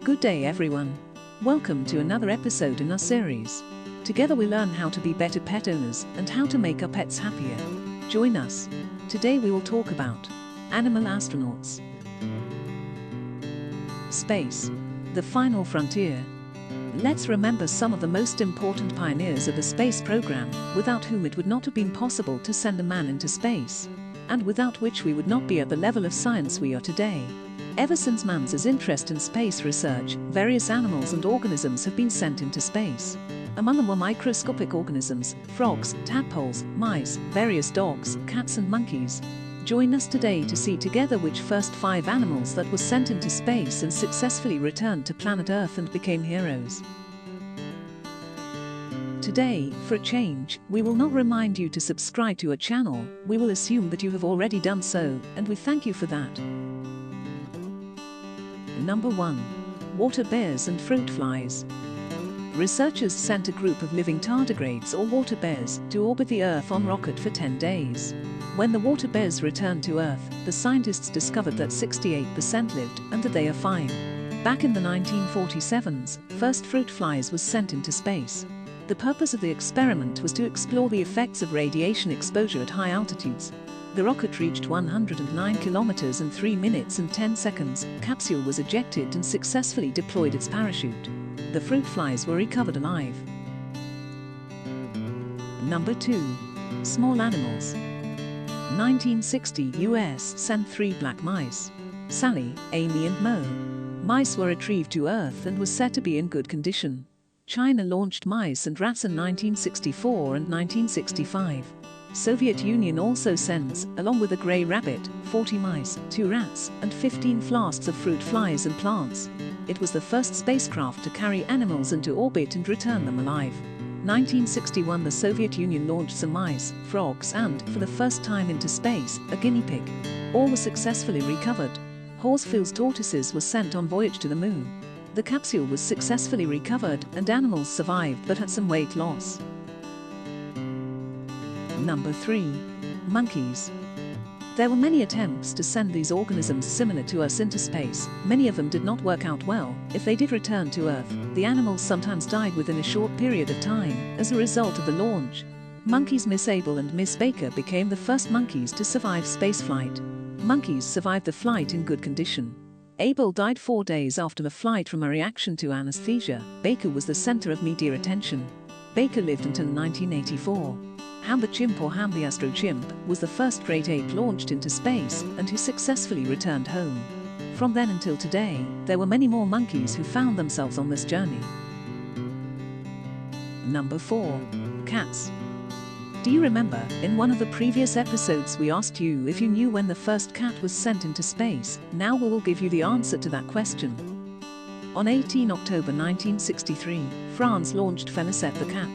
Good day everyone. Welcome to another episode in our series. Together we learn how to be better pet owners and how to make our pets happier. Join us. Today we will talk about animal astronauts. Space, the final frontier. Let's remember some of the most important pioneers of the space program, without whom it would not have been possible to send a man into space, and without which we would not be at the level of science we are today. Ever since man's interest in space research, various animals and organisms have been sent into space. Among them were microscopic organisms, frogs, tadpoles, mice, various dogs, cats and monkeys. Join us today to see together which first 5 animals that were sent into space and successfully returned to planet Earth and became heroes. Today, for a change, we will not remind you to subscribe to our channel. We will assume that you have already done so, and we thank you for that. Number 1. Water bears and fruit flies. Researchers sent a group of living tardigrades or water bears to orbit the Earth on rocket for 10 days. When the water bears returned to Earth, the scientists discovered that 68% lived and that they are fine. Back in the 1947s, first fruit flies was sent into space. The purpose of the experiment was to explore the effects of radiation exposure at high altitudes. The rocket reached 109 kilometers in 3 minutes and 10 seconds, capsule was ejected and successfully deployed its parachute. The fruit flies were recovered alive. Number 2. Small animals. 1960 US sent 3 black mice. Sally, Amy and Mo. Mice were retrieved to Earth and was said to be in good condition. China launched mice and rats in 1964 and 1965. Soviet Union also sends, along with a grey rabbit, 40 mice, 2 rats, and 15 flasks of fruit flies and plants. It was the first spacecraft to carry animals into orbit and return them alive. 1961 the Soviet Union launched some mice, frogs and, for the first time into space, a guinea pig. All were successfully recovered. Horsefield's tortoises were sent on voyage to the moon. The capsule was successfully recovered and animals survived but had some weight loss. Number 3. Monkeys. There were many attempts to send these organisms similar to us into space. Many of them did not work out well. If they did return to Earth, the animals sometimes died within a short period of time as a result of the launch. Monkeys Miss Abel and Miss Baker became the first monkeys to survive spaceflight. Monkeys survived the flight in good condition. Abel died 4 days after the flight from a reaction to anesthesia. Baker was the center of media attention. Baker lived until 1984. Ham the chimp or Ham the astro chimp was the first great ape launched into space and who successfully returned home. From then until today, there were many more monkeys who found themselves on this journey. Number 4. Cats. Do you remember, in one of the previous episodes we asked you if you knew when the first cat was sent into space? Now we will give you the answer to that question. On 18 October 1963, France launched Félicette the cat.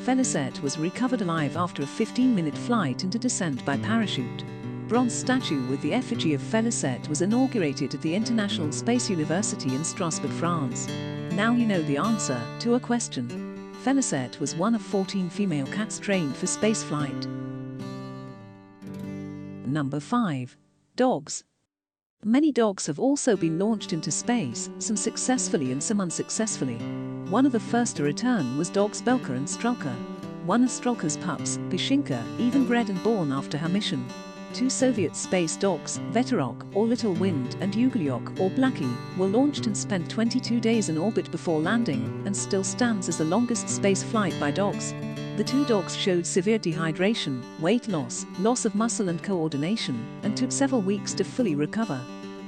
Félicette was recovered alive after a 15-minute flight into descent by parachute. Bronze statue with the effigy of Félicette was inaugurated at the International Space University in Strasbourg, France. Now you know the answer to a question. Félicette was one of 14 female cats trained for spaceflight. Number 5. Dogs. Many dogs have also been launched into space, some successfully and some unsuccessfully. One of the first to return was dogs Belka and Strelka. One of Strelka's pups, Pishinka, even bred and born after her mission. 2 Soviet space dogs, Veterok, or Little Wind, and Ugolyok, or Blackie, were launched and spent 22 days in orbit before landing, and still stands as the longest space flight by dogs. The 2 dogs showed severe dehydration, weight loss, loss of muscle and coordination, and took several weeks to fully recover.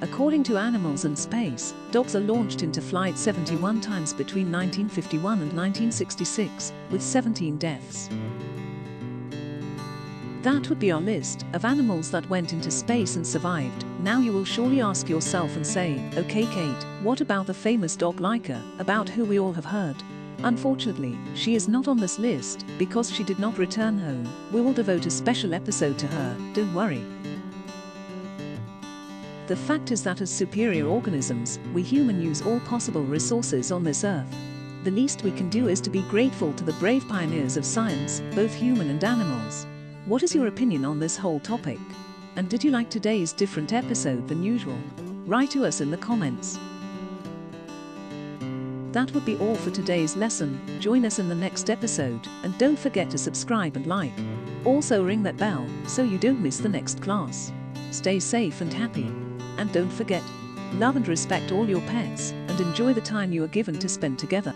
According to Animals in Space, dogs are launched into flight 71 times between 1951 and 1966, with 17 deaths. That would be our list of animals that went into space and survived. Now you will surely ask yourself and say, okay Kate, what about the famous dog Laika, about who we all have heard? Unfortunately, she is not on this list, because she did not return home. We will devote a special episode to her, don't worry. The fact is that as superior organisms, we humans use all possible resources on this earth. The least we can do is to be grateful to the brave pioneers of science, both human and animals. What is your opinion on this whole topic? And did you like today's different episode than usual? Write to us in the comments. That would be all for today's lesson. Join us in the next episode, and don't forget to subscribe and like. Also ring that bell so you don't miss the next class. Stay safe and happy. And don't forget, love and respect all your pets, and enjoy the time you are given to spend together.